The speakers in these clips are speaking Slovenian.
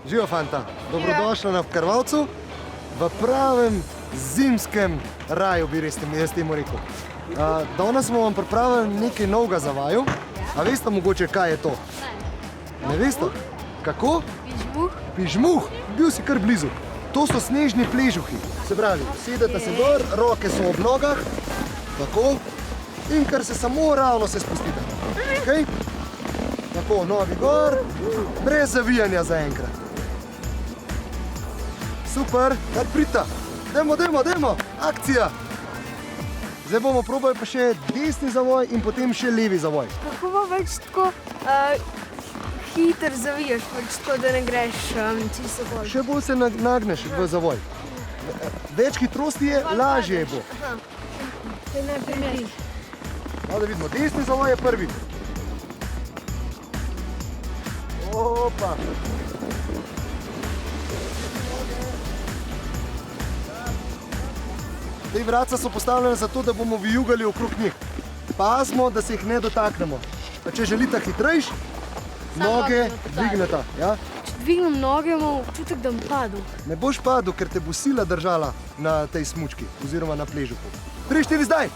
Živijo, fanta. Dobrodošla na Krvavcu, v pravem zimskem raju, bi jaz temu rekel. Danes smo vam pripravili nekaj novega za vaju. A veste mogoče, kaj je to? Ne veste? Kako? Pižmuh. Pižmuh. Bil si kar blizu. To so snežni pležuhi. Se pravi, sedete se gor, roke so ob nogah, tako, in kar se samo ravno se spustite. Okay? Tako, nogi gor, brez zavijanja zaenkrat. Super, kar prita. Dajmo, akcija. Zdaj bomo probali pa še desni zavoj in potem še levi zavoj. Kako pa več tako hiter zavijaš, pač tako, da ne greš čisto bolj? Še bolj se nagneš v zavoj. Več hitrosti je, lažje bo. To je najprej. Da vidimo, desni zavoj je prvi. Opa. Te vratca so postavljene zato, da bomo vijugali okrog njih. Pazimo, da se jih ne dotaknemo. Če želite hitrejš, noge dvigneta. Ja? Če dvignem noge, imam občutek, da bom padel. Ne boš padel, ker te bo sila držala na tej smučki oziroma na pležuhu. 3, 4, zdaj!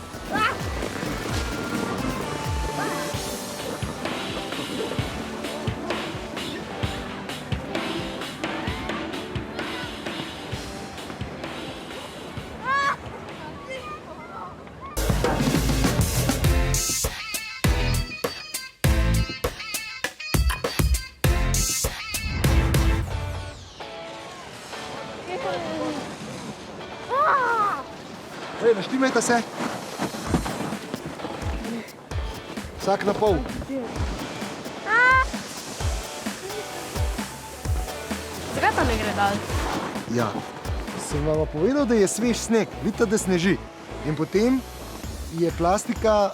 Naštimajte se. Vsak na pol. Zakaj pa ne gre dal? Ja, sem vam povedal, da je svež sneg. Vidite, da sneži. In potem je plastika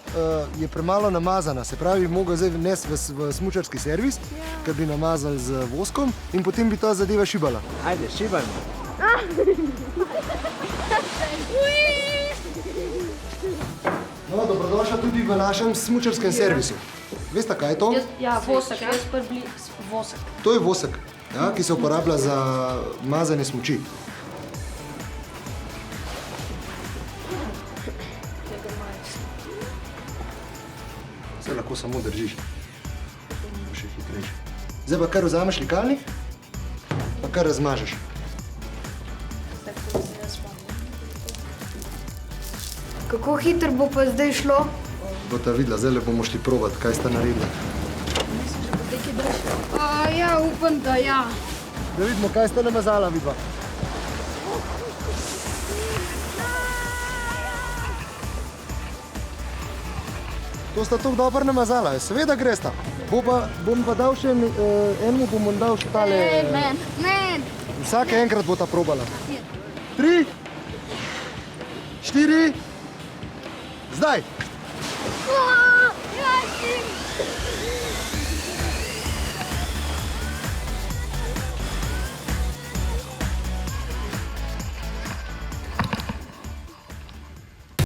premalo namazana. Se pravi, bi mogel zdaj vnesti v smučarski servis, ker bi namazali z voskom in potem bi ta zadeva šibala. Ajde, šibajmo. No, dobrodošla tudi v našem smučarskem servisu. Veste, kaj je to? Ja, vosek, jaz prvi vosek. To je vosek, ja, ki se uporablja za mazanje smuči. Se lahko samo držiš. Bo še hitrejši. Zdaj pa kar vzameš likalnik, pa kar razmažeš. Kako hiter bo pa zdaj šlo? Boste videla, zdaj bomo šli provat, kaj ste naredili. Ja, upam, da ja. Da vidimo, kaj ste namazala vidva. To sta tako dobro namazala, seveda gresta. Bom pa dal še, enemu bom dal še tale... Ne. Vsake enkrat bo ta probala. 3, 4, zdaj!